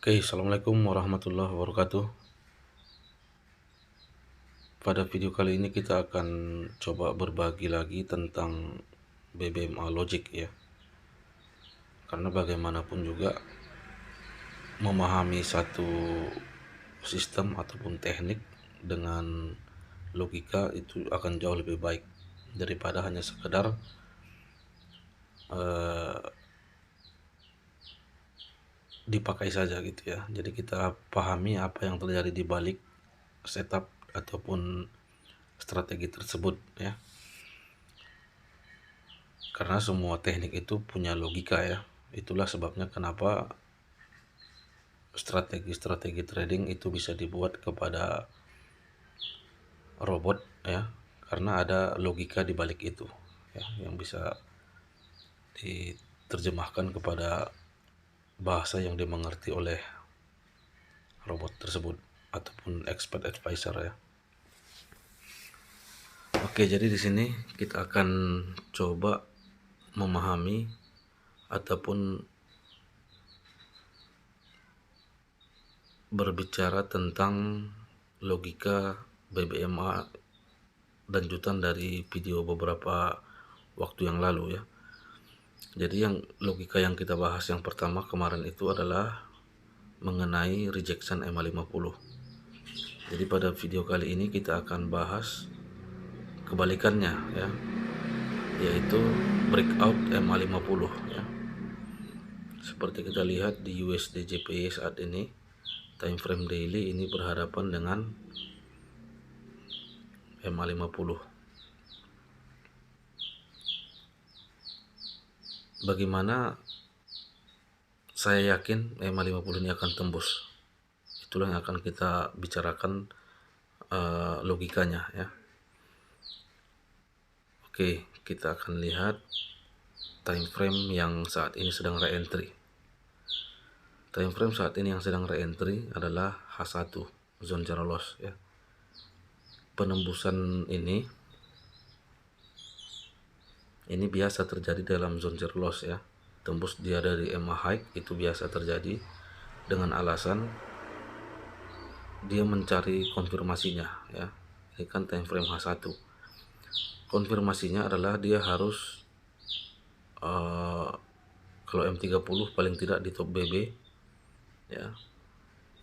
Oke, assalamualaikum warahmatullahi wabarakatuh. Pada video kali ini kita akan coba berbagi lagi tentang BBMA Logic ya. Karena bagaimanapun juga memahami satu sistem ataupun teknik dengan logika itu akan jauh lebih baik daripada hanya sekedar eh, dipakai saja gitu ya. Jadi kita pahami apa yang terjadi di balik setup ataupun strategi tersebut ya. Karena semua teknik itu punya logika ya. Itulah sebabnya kenapa strategi-strategi trading itu bisa dibuat kepada robot ya. Karena ada logika di balik itu ya, yang bisa diterjemahkan kepada bahasa yang dimengerti oleh robot tersebut ataupun expert advisor ya. Oke, jadi di sini kita akan coba memahami ataupun berbicara tentang logika BBMA lanjutan dari video beberapa waktu yang lalu ya. Jadi yang logika yang kita bahas yang pertama kemarin itu adalah mengenai rejection EMA50. Jadi pada video kali ini kita akan bahas kebalikannya ya, yaitu breakout EMA50 ya. Seperti kita lihat di USD JPY saat ini, time frame daily ini berhadapan dengan EMA50. Bagaimana saya yakin EMA50 ini akan tembus? Itulah yang akan kita bicarakan logikanya ya. Oke, kita akan lihat time frame yang saat ini sedang re-entry. Time frame saat ini yang sedang re-entry adalah H1, zone zero loss ya. Penembusan ini biasa terjadi dalam zone zero loss ya. Tembus dia dari EMA high itu biasa terjadi dengan alasan dia mencari konfirmasinya ya. Ini kan time frame H1. Konfirmasinya adalah dia harus kalau M30 paling tidak di top BB ya.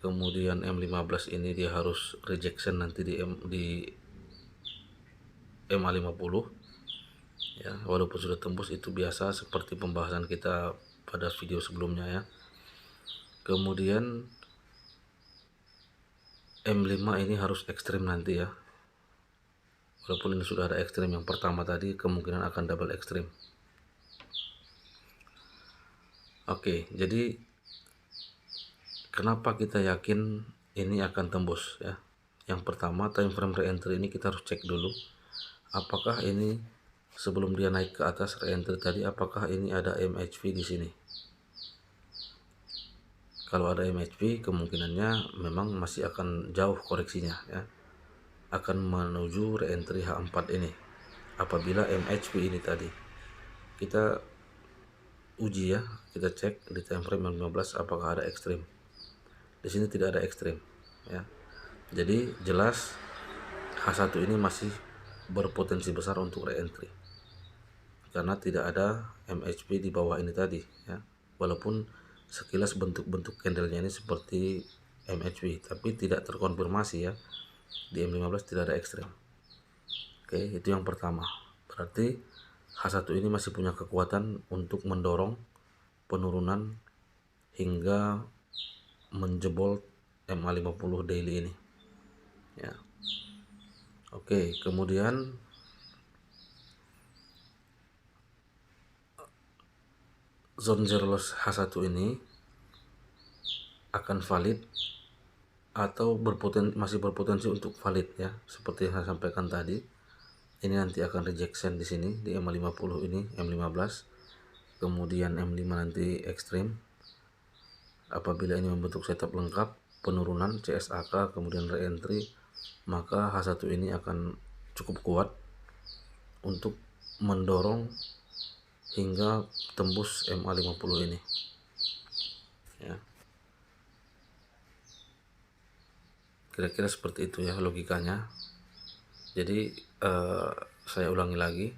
Kemudian M15 ini dia harus rejection nanti di MA50 ya. Walaupun sudah tembus itu biasa seperti pembahasan kita pada video sebelumnya ya. Kemudian M5 ini harus ekstrim nanti ya. Walaupun ini sudah ada ekstrim yang pertama tadi, kemungkinan akan double ekstrim. Oke, jadi kenapa kita yakin ini akan tembus ya? Yang pertama, time frame re-entry ini kita harus cek dulu apakah ini sebelum dia naik ke atas re-entry tadi, apakah ini ada MHV di sini. Kalau ada MHV, kemungkinannya memang masih akan jauh koreksinya ya, akan menuju re-entry H4 ini. Apabila MHV ini tadi kita uji ya, kita cek di time frame 15 apakah ada ekstrim. Di sini tidak ada ekstrim ya. Jadi jelas H1 ini masih berpotensi besar untuk re-entry karena tidak ada MHV di bawah ini tadi ya. Walaupun sekilas bentuk-bentuk candlenya ini seperti MHV, tapi tidak terkonfirmasi ya. Di M15 tidak ada ekstrim. Oke, itu yang pertama. Berarti H1 ini masih punya kekuatan untuk mendorong penurunan hingga menjebol MA50 daily ini ya. Oke, kemudian zone zero loss H1 ini akan valid atau masih berpotensi untuk valid ya, seperti yang saya sampaikan tadi. Ini nanti akan rejection di sini di M50 ini, M15, kemudian M5 nanti ekstrim. Apabila ini membentuk setup lengkap penurunan CSAK kemudian re-entry, maka H1 ini akan cukup kuat untuk mendorong hingga tembus MA50 ini ya. Kira-kira seperti itu ya logikanya. Jadi saya ulangi lagi,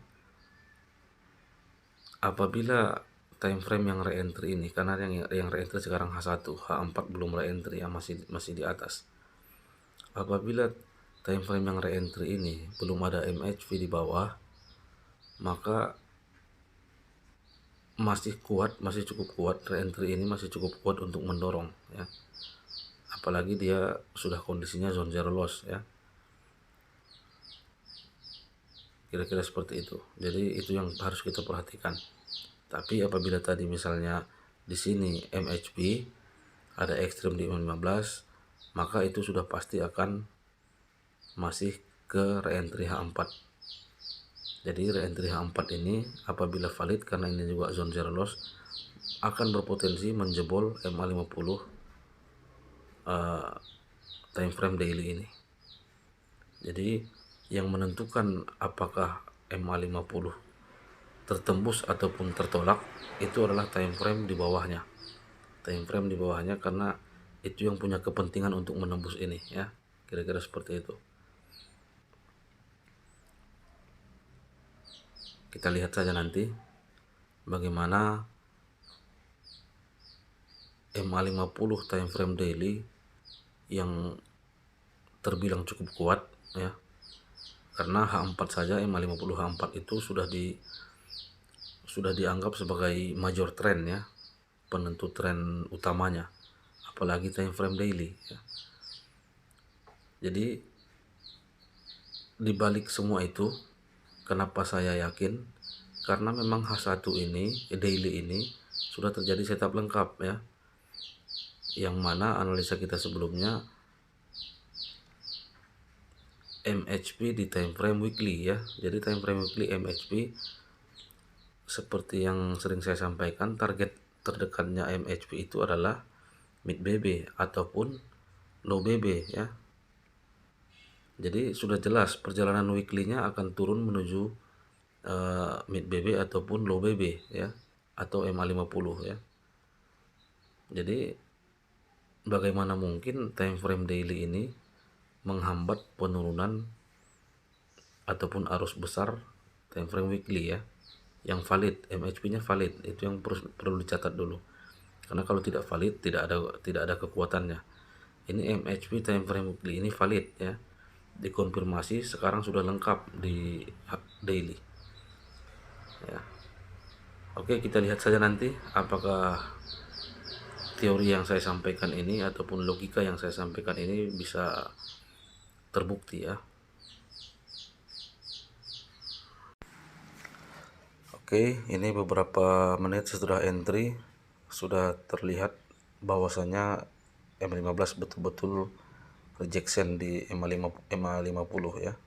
apabila time frame yang re-entry ini, karena yang re-entry sekarang H1, H4 belum re-entry ya, masih di atas. Apabila time frame yang re-entry ini belum ada MHV di bawah, maka masih cukup kuat, re-entry ini masih cukup kuat untuk mendorong ya. Apalagi dia sudah kondisinya zone zero loss ya. Kira-kira seperti itu. Jadi itu yang harus kita perhatikan. Tapi apabila tadi misalnya di sini MHP ada ekstrim di 15, maka itu sudah pasti akan masih ke re-entry H4. Jadi re-entry H4 ini apabila valid, karena ini juga zone zero loss, akan berpotensi menjebol MA50 time frame daily ini. Jadi yang menentukan apakah MA50 tertembus ataupun tertolak itu adalah time frame di bawahnya. Time frame di bawahnya, karena itu yang punya kepentingan untuk menembus ini ya. Kira-kira seperti itu. Kita lihat saja nanti bagaimana MA50 time frame daily yang terbilang cukup kuat ya. Karena H4 saja, MA50 H4 itu sudah dianggap sebagai major trend ya, penentu tren utamanya, apalagi time frame daily ya. Jadi dibalik semua itu, kenapa saya yakin? Karena memang H1 ini, daily ini sudah terjadi setup lengkap ya, yang mana analisa kita sebelumnya MHP di time frame weekly ya. Jadi time frame weekly MHP, seperti yang sering saya sampaikan, target terdekatnya MHP itu adalah mid BB ataupun low BB ya. Jadi sudah jelas perjalanan weekly-nya akan turun menuju mid BB ataupun low BB ya, atau MA50 ya. Jadi bagaimana mungkin time frame daily ini menghambat penurunan ataupun arus besar time frame weekly ya, yang valid, MHP-nya valid. Itu yang perlu dicatat dulu. Karena kalau tidak valid, tidak ada kekuatannya. Ini MHP time frame weekly ini valid ya. Dikonfirmasi sekarang sudah lengkap di daily. Ya. Oke, kita lihat saja nanti apakah teori yang saya sampaikan ini ataupun logika yang saya sampaikan ini bisa terbukti ya. Oke, ini beberapa menit setelah entry sudah terlihat bahwasanya M15 betul-betul rejection di MA50 ya.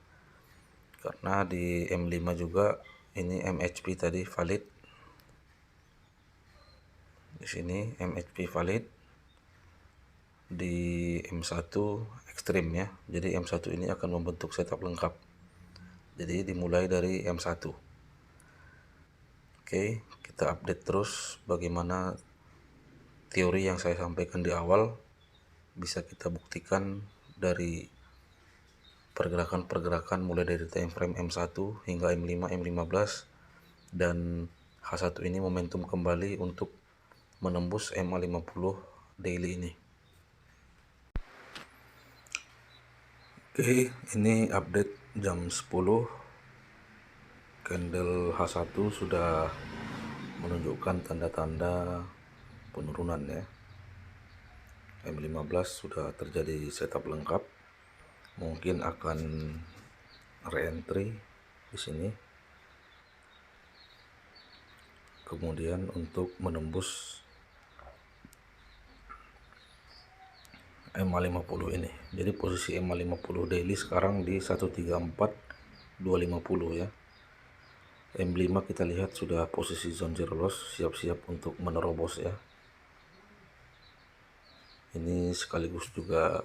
Karena di M5 juga ini MHP tadi valid. Di sini MHP valid, di M1 ekstrim ya. Jadi M1 ini akan membentuk setup lengkap. Jadi dimulai dari M1. Oke, kita update terus bagaimana teori yang saya sampaikan di awal bisa kita buktikan dari pergerakan-pergerakan mulai dari time frame M1 hingga M5, M15, dan H1 ini momentum kembali untuk menembus MA50 daily ini. Oke, ini update jam 10. Candle H1 sudah menunjukkan tanda-tanda penurunan ya. M15 sudah terjadi setup lengkap, mungkin akan re-entry di sini. Kemudian untuk menembus MA50 ini. Jadi posisi MA50 daily sekarang di 134.250 ya. M5 kita lihat sudah posisi zone zero loss, siap-siap untuk menerobos ya. Ini sekaligus juga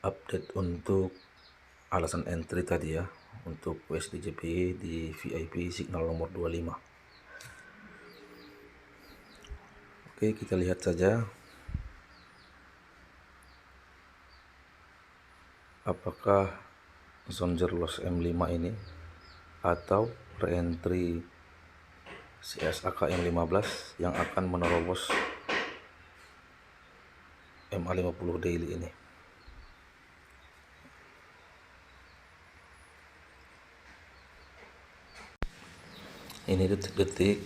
update untuk alasan entry tadi ya, untuk USD/JPY di VIP signal nomor 25. Oke, kita lihat saja apakah zone zero loss M5 ini atau reentry CSAK M15 yang akan menerobos MA50 daily ini. Ini detik-detik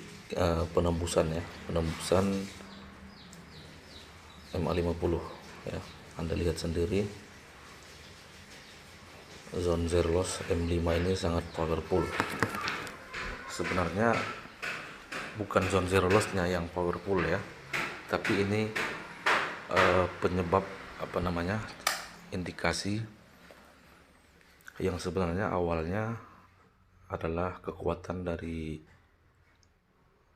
penembusan ya, penembusan MA50 ya. Anda lihat sendiri, zone zero loss M5 ini sangat powerful. Sebenarnya bukan zone zero loss-nya yang powerful ya, tapi ini penyebab indikasi yang sebenarnya awalnya adalah kekuatan dari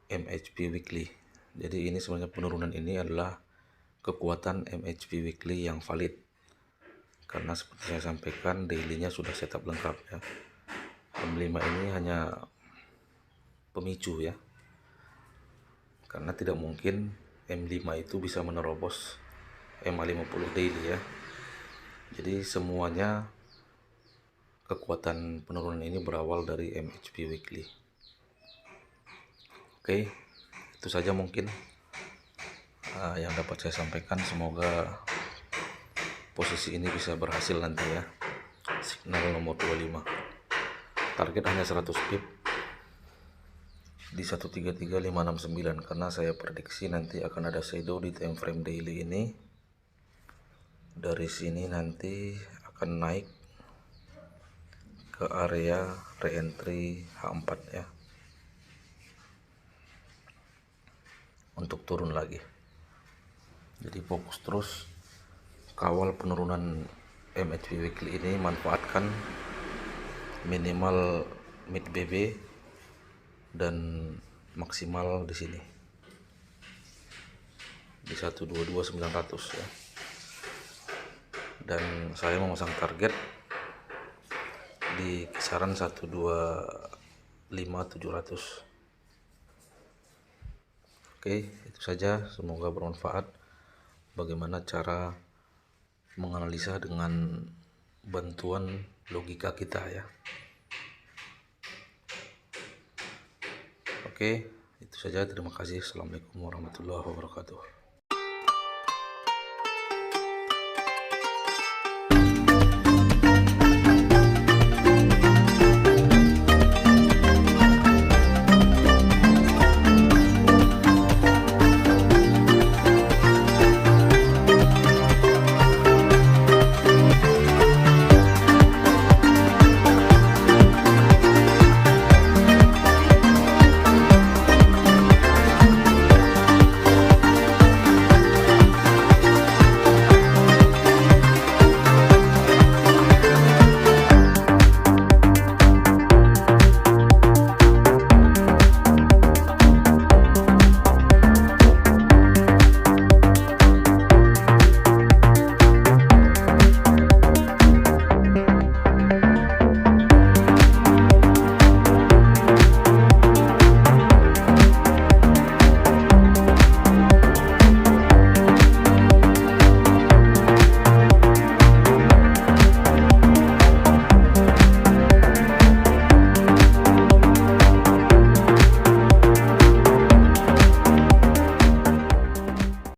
MHP weekly. Jadi ini sebenarnya penurunan ini adalah kekuatan MHP weekly yang valid, karena seperti saya sampaikan daily-nya sudah setup lengkap ya. M5 ini hanya pemicu ya, karena tidak mungkin M5 itu bisa menerobos MA50 daily ya. Jadi semuanya kekuatan penurunan ini berawal dari MHP weekly. Oke, itu saja mungkin yang dapat saya sampaikan. Semoga posisi ini bisa berhasil nanti ya. Signal nomor 25, target hanya 100 pip di 133569, karena saya prediksi nanti akan ada shadow di time frame daily ini. Dari sini nanti akan naik ke area reentry H4 ya, untuk turun lagi. Jadi fokus terus kawal penurunan MHP weekly ini, manfaatkan minimal mid BB dan maksimal di sini di 122900 ya. Dan saya memasang target di kisaran 125700. Oke, itu saja, semoga bermanfaat. Bagaimana cara menganalisa dengan bantuan logika kita ya. Oke, itu saja, terima kasih. Assalamualaikum warahmatullahi wabarakatuh.